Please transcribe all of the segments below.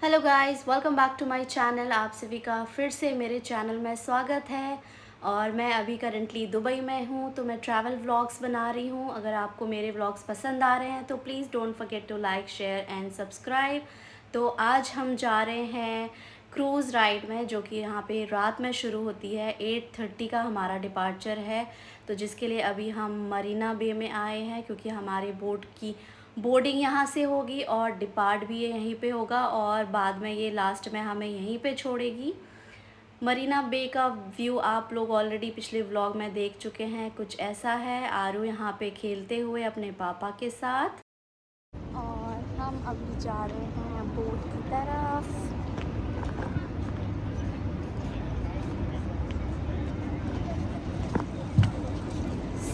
Hello guys, welcome back to my channel. आप सभी का फिर से मेरे चैनल में स्वागत है। और मैं अभी करंटली दुबई में हूँ, तो मैं ट्रैवल व्लॉग्स बना रही हूँ। अगर आपको मेरे व्लॉग्स पसंद आ रहे हैं तो please don't forget to like, share and subscribe. तो आज हम जा रहे हैं क्रूज़ राइड में, जो कि यहाँ पे रात में शुरू होती है। 8:30 का हमारा डिपार्चर है, तो जिसके लिए अभी हम मरीना बे में आए हैं, क्योंकि हमारे बोट की बोर्डिंग यहाँ से होगी और डिपार्ट भी यहीं पे होगा, और बाद में ये लास्ट में हमें यहीं पे छोड़ेगी। मरीना बे का व्यू आप लोग ऑलरेडी पिछले व्लॉग में देख चुके हैं। कुछ ऐसा है, आरू यहाँ पे खेलते हुए अपने पापा के साथ, और हम अभी जा रहे हैं बोट की तरफ।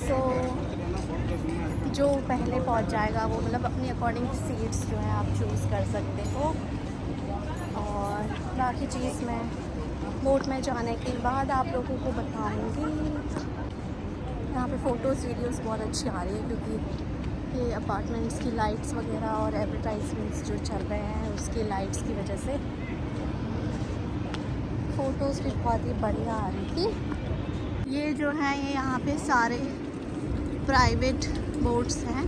सो जो पहले पहुंच जाएगा वो मतलब अपनी अकॉर्डिंग सीट्स जो है आप चूज़ कर सकते हो। और बाकी चीज़ मैं बोट में जाने के बाद आप लोगों को बताऊंगी। यहाँ पे फ़ोटोज़ वीडियोस बहुत अच्छी आ रही है, क्योंकि ये अपार्टमेंट्स की लाइट्स वगैरह और एडवर्टाइजमेंट्स जो चल रहे हैं उसकी लाइट्स की वजह से फ़ोटोज़ भी बहुत ही बढ़िया आ रही थी। ये जो है ये यहाँ पे सारे प्राइवेट बोट्स हैं,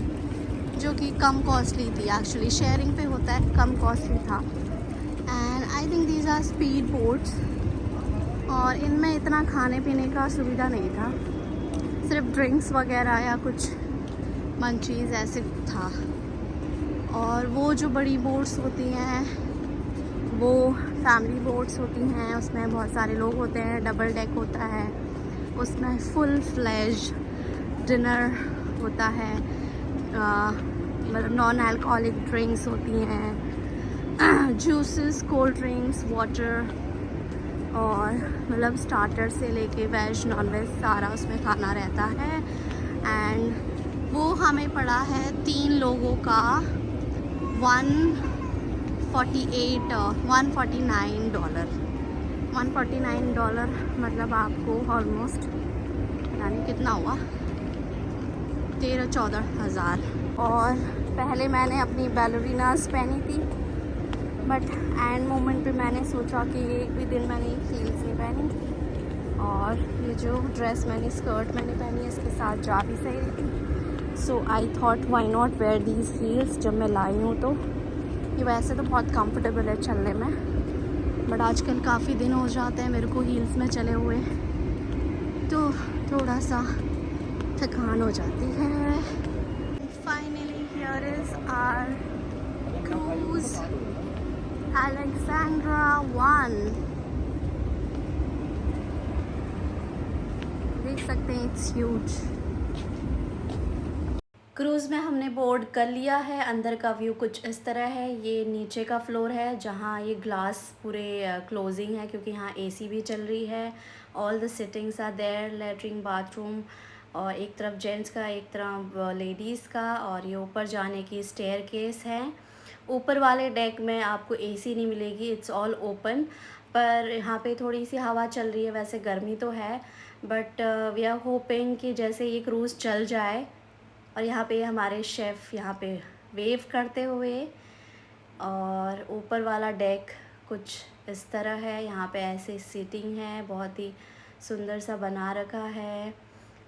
जो कि कम कॉस्टली थी। एक्चुअली शेयरिंग पे होता है, कम कॉस्टली था। And I think these are speed boats, और इनमें इतना खाने पीने का सुविधा नहीं था, सिर्फ ड्रिंक्स वगैरह या कुछ मंचीज़ ऐसे था। और वो जो बड़ी बोट्स होती हैं वो फैमिली बोट्स होती हैं, उसमें बहुत सारे लोग होते हैं, डबल डेक होता है, उसमें फुल फ्लेज डिनर होता है, मतलब नॉन अल्कोहलिक ड्रिंक्स होती हैं, जूसेस, कोल्ड ड्रिंक्स, वाटर, और मतलब स्टार्टर से लेके वेज नॉन वेज सारा उसमें खाना रहता है। एंड वो हमें पड़ा है 3 लोगों का $149। $149 मतलब आपको ऑलमोस्ट यानी कितना हुआ, 13-14 हज़ार। और पहले मैंने अपनी बैलरीनास पहनी थी, बट एंड मोमेंट पे मैंने सोचा कि एक भी दिन मैंने हील्स नहीं पहनी, और ये जो ड्रेस मैंने स्कर्ट मैंने पहनी है इसके साथ जा भी सही रही थी। So I thought why not wear these heels. जब मैं लाई हूँ तो ये वैसे तो बहुत कंफर्टेबल है चलने में, बट आजकल काफ़ी दिन हो जाते हैं मेरे को हील्स में चले हुए, तो थोड़ा सा थकान हो जाती है। Finally here is our cruise Alexandra 1। देख सकते हैं, इट्स ह्यूज। क्रूज़ में हमने बोर्ड कर लिया है। अंदर का व्यू कुछ इस तरह है। ये नीचे का फ्लोर है, जहाँ ये ग्लास पूरे क्लोजिंग है, क्योंकि यहाँ एसी भी चल रही है। All the sittings are there, latrine, bathroom, और एक तरफ जेंट्स का, एक तरफ लेडीज़ का। और ये ऊपर जाने की स्टेयरकेस है। ऊपर वाले डेक में आपको एसी नहीं मिलेगी, इट्स ऑल ओपन, पर यहाँ पे थोड़ी सी हवा चल रही है। वैसे गर्मी तो है, बट वी आर होपिंग कि जैसे ये क्रूज़ चल जाए। और यहाँ पे हमारे शेफ़ यहाँ पे वेव करते हुए। और ऊपर वाला डेक कुछ इस तरह है। यहाँ पे ऐसे सीटिंग है, बहुत ही सुंदर सा बना रखा है।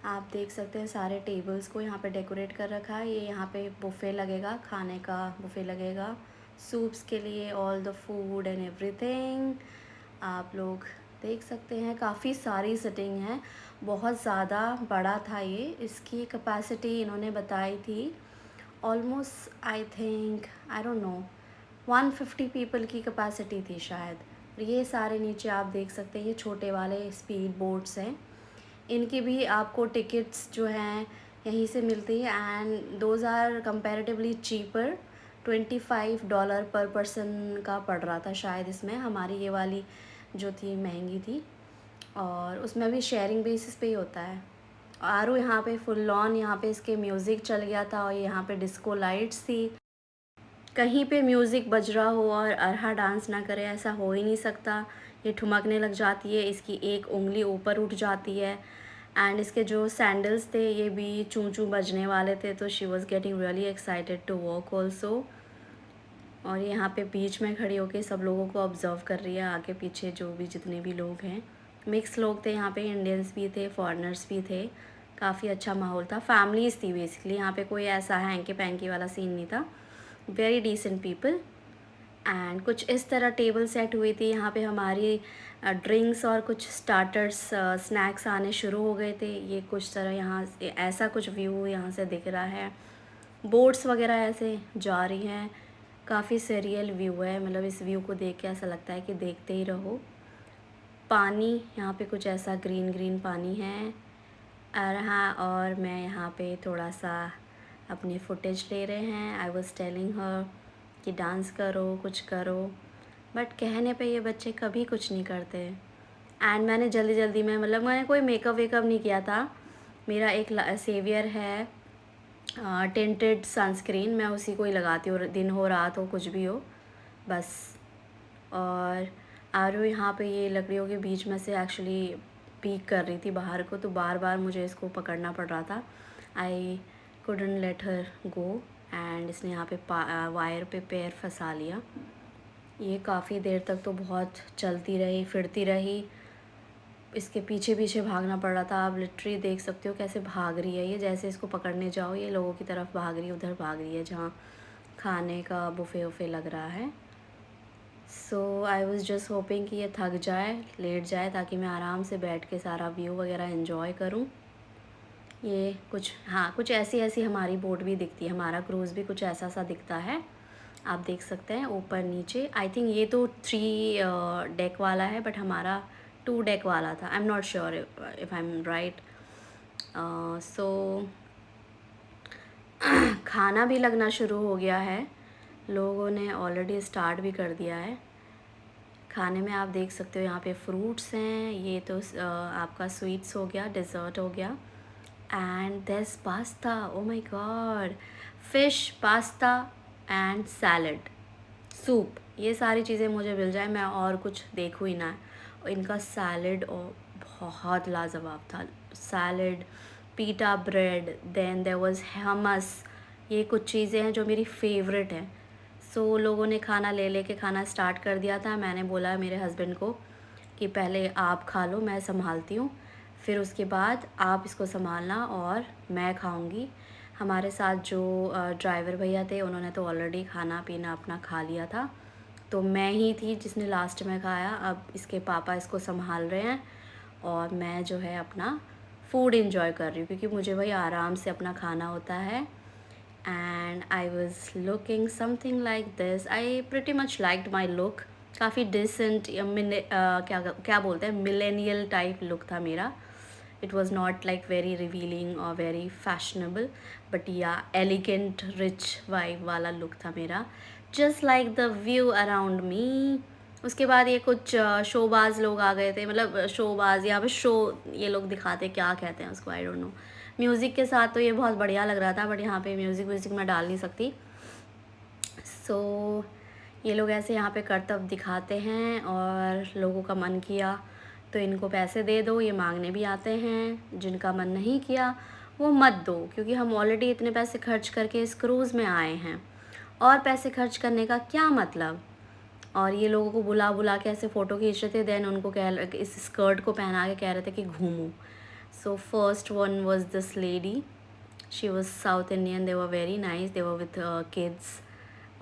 आप देख सकते हैं सारे टेबल्स को यहाँ पे डेकोरेट कर रखा है। ये यहाँ पे बुफ़े लगेगा, खाने का बुफ़े लगेगा, सूप्स के लिए, all the food and everything. आप लोग देख सकते हैं काफ़ी सारी सीटिंग है, बहुत ज़्यादा बड़ा था ये। इसकी कैपेसिटी इन्होंने बताई थी almost, I think, I don't know, 150 people की कैपेसिटी थी शायद। ये सारे नीचे आप देख सकते हैं, ये छोटे वाले स्पीड बोट्स हैं, इनकी भी आपको टिकट्स जो हैं यहीं से मिलती है। And those are comparatively cheaper, $25 पर पर्सन का पड़ रहा था शायद इसमें। हमारी ये वाली जो थी महंगी थी, और उसमें भी शेयरिंग बेसिस पे ही होता है। आरू यहाँ पे फुल लॉन, यहाँ पे इसके म्यूज़िक चल गया था, और यहाँ पे डिस्को लाइट्स थी। कहीं पे म्यूज़िक बज रहा हो और अरहा डांस ना करे, ऐसा हो ही नहीं सकता। ये ठुमकने लग जाती है, इसकी एक उंगली ऊपर उठ जाती है। एंड इसके जो सैंडल्स थे ये भी चूं चूं बजने वाले थे, तो she was getting really excited to walk also. और यहाँ पे बीच में खड़ी होके सब लोगों को ऑब्ज़र्व कर रही है, आगे पीछे जो भी जितने भी लोग हैं। मिक्स लोग थे यहाँ पे, इंडियंस भी थे, फॉरेनर्स भी थे। काफ़ी अच्छा माहौल था, फैमिलीज़ थी बेसिकली यहाँ पे, कोई ऐसा हैंकी पैंकी वाला सीन नहीं था। Very decent people. एंड कुछ इस तरह टेबल सेट हुई थी यहाँ पे। हमारी ड्रिंक्स और कुछ स्टार्टर्स स्नैक्स आने शुरू हो गए थे। ये कुछ तरह यहाँ ऐसा कुछ व्यू यहाँ से दिख रहा है। बोट्स वगैरह ऐसे जा रही हैं। काफ़ी सरियल व्यू है, मतलब इस व्यू को देख के ऐसा लगता है कि देखते ही रहो। पानी यहाँ पे कुछ ऐसा ग्रीन ग्रीन पानी है। और हाँ, और मैं यहाँ पे थोड़ा सा अपनी फुटेज ले रहे हैं। आई वॉज टेलिंग हर कि डांस करो, कुछ करो, बट कहने पे ये बच्चे कभी कुछ नहीं करते। एंड मैंने जल्दी जल्दी में, मतलब मैंने कोई मेकअप वेकअप नहीं किया था। मेरा एक सेवियर है टिंटेड सनस्क्रीन, मैं उसी को ही लगाती हूँ, दिन हो रात हो कुछ भी हो बस। और आरू यहाँ पे ये लकड़ियों के बीच में से एक्चुअली पीक कर रही थी बाहर को, तो बार बार मुझे इसको पकड़ना पड़ रहा था। I couldn't let her go. And इसने यहाँ पे वायर पे पैर फंसा लिया। ये काफ़ी देर तक तो बहुत चलती रही, फिरती रही, इसके पीछे पीछे भागना पड़ रहा था। आप लिटरली देख सकते हो कैसे भाग रही है ये, जैसे इसको पकड़ने जाओ ये लोगों की तरफ भाग रही है, उधर भाग रही है जहाँ खाने का बुफे वुफे लग रहा है। सो आई वॉज जस्ट होपिंग कि ये थक जाए, लेट जाए, ताकि मैं आराम से बैठ के सारा व्यू वगैरह एंजॉय करूं। ये कुछ, हाँ, कुछ ऐसी ऐसी हमारी बोट भी दिखती है, हमारा क्रूज़ भी कुछ ऐसा सा दिखता है। आप देख सकते हैं ऊपर नीचे। आई थिंक ये तो 3 डेक वाला है, बट हमारा 2 डेक वाला था। I am not sure if I am right. So खाना भी लगना शुरू हो गया है, लोगों ने ऑलरेडी स्टार्ट भी कर दिया है। खाने में आप देख सकते हो यहाँ पे फ्रूट्स हैं, ये तो आपका स्वीट्स हो गया, डिज़र्ट हो गया। And this pasta, oh my God, fish pasta and salad, soup, ये सारी चीज़ें मुझे मिल जाए, मैं और कुछ देखूँ ही ना। और इनका सैलड और बहुत लाजवाब था। Salad, pita bread, then there was hummus. ये कुछ चीज़ें हैं जो मेरी फेवरेट हैं। सो लोगों ने खाना ले के खाना स्टार्ट कर दिया था। मैंने बोला मेरे हस्बैंड को कि पहले आप खा लो, मैं संभालती हूँ, फिर उसके बाद आप इसको संभालना और मैं खाऊंगी। हमारे साथ जो ड्राइवर भैया थे उन्होंने तो ऑलरेडी खाना पीना अपना खा लिया था, तो मैं ही थी जिसने लास्ट में खाया। अब इसके पापा इसको संभाल रहे हैं और मैं जो है अपना फूड इंजॉय कर रही हूँ, क्योंकि मुझे भाई आराम से अपना खाना होता है। And I was looking something like this. I pretty much liked my look. काफ़ी डिसेंट, क्या क्या बोलते हैं, मिलेनियल टाइप लुक था मेरा। It was not like very revealing और वेरी फैशनेबल, बट या एलिगेंट रिच वाइब वाला लुक था मेरा, just like the view around me. उसके बाद ये कुछ शोबाज लोग आ गए थे, मतलब शोबाज, यहाँ पे शो ये लोग दिखाते, क्या कहते हैं उसको, आई डोंट नो। म्यूज़िक के साथ तो ये बहुत बढ़िया लग रहा था, बट यहाँ पे म्यूज़िक व्यूज़िक मैं डाल नहीं सकती। सो ये लोग ऐसे यहाँ पे करतब दिखाते हैं, और लोगों का मन किया तो इनको पैसे दे दो, ये मांगने भी आते हैं। जिनका मन नहीं किया वो मत दो, क्योंकि हम ऑलरेडी इतने पैसे खर्च करके इस क्रूज़ में आए हैं, और पैसे खर्च करने का क्या मतलब। और ये लोगों को बुला बुला के ऐसे फ़ोटो खींच रहे थे, देन उनको इस स्कर्ट को पहना के कह रहे थे कि घूमो। So first one was this lady, she was south Indian, they were very nice, they were with kids,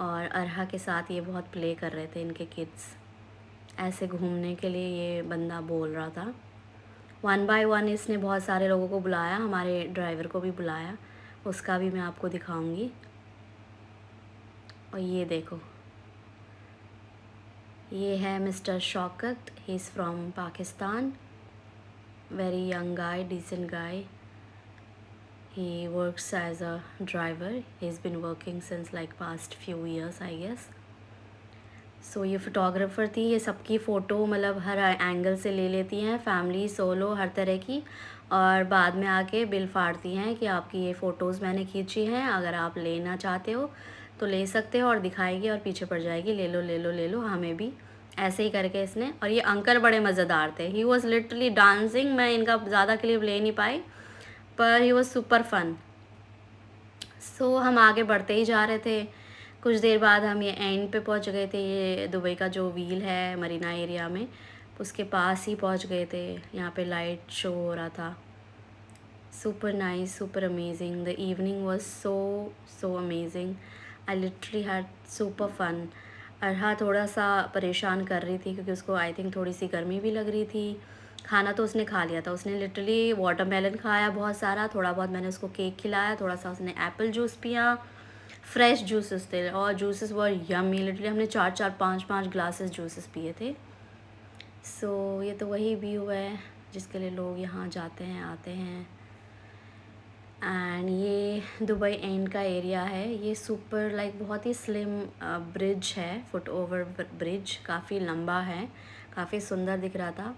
और अरहा के साथ ये बहुत प्ले कर रहे थे इनके किड्स। ऐसे घूमने के लिए ये बंदा बोल रहा था। 1 बाय 1 इसने बहुत सारे लोगों को बुलाया, हमारे ड्राइवर को भी बुलाया, उसका भी मैं आपको दिखाऊंगी। और ये देखो, ये है Mr Shaukat, he is from Pakistan, very young guy, decent guy. He works as a driver. He's been working since like past few years, I guess. So ये फ़ोटोग्राफ़र थी, ये सबकी फ़ोटो मतलब हर एंगल से ले लेती हैं, फैमिली, सोलो, हर तरह की, और बाद में आके बिल फाड़ती हैं कि आपकी ये फ़ोटोज़ मैंने खींची हैं, अगर आप लेना चाहते हो तो ले सकते हो, और दिखाएगी और पीछे पड़ जाएगी, ले लो ले लो ले लो, हमें भी। ऐसे ही करके इसने। और ये अंकल बड़े मज़ेदार थे, ही वॉज़ लिटरली डांसिंग। मैं इनका ज़्यादा क्लिप ले नहीं पाई, पर ही वॉज सुपर फन। सो हम आगे बढ़ते ही जा रहे थे। कुछ देर बाद हम ये एंड पे पहुंच गए थे, ये दुबई का जो व्हील है मरीना एरिया में, उसके पास ही पहुंच गए थे। यहाँ पे लाइट शो हो रहा था। super nice, super amazing. The evening was so amazing. I literally had super fun. अरहा थोड़ा सा परेशान कर रही थी क्योंकि उसको आई थिंक थोड़ी सी गर्मी भी लग रही थी। खाना तो उसने खा लिया था, उसने लिटरली वाटरमेलन खाया बहुत सारा, थोड़ा बहुत मैंने उसको केक खिलाया, थोड़ा सा उसने एप्पल जूस पिया। फ्रेश जूसेस थे और जूसेस वर यम्मी, लिटरली हमने 4-4 5-5 ग्लासेस जूसेस पिए थे। सो ये तो वही व्यू है जिसके लिए लोग यहाँ जाते हैं आते हैं। एंड ये दुबई एंड का एरिया है। ये सुपर लाइक बहुत ही स्लिम ब्रिज है, फुट ओवर ब्रिज, काफ़ी लंबा है, काफ़ी सुंदर दिख रहा था।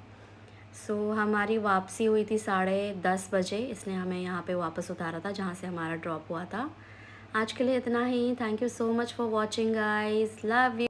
सो हमारी वापसी हुई थी 10:30 बजे। इसने हमें यहाँ पे वापस उतारा था जहाँ से हमारा ड्रॉप हुआ था। आज के लिए इतना ही। Thank you so much for watching guys, love you.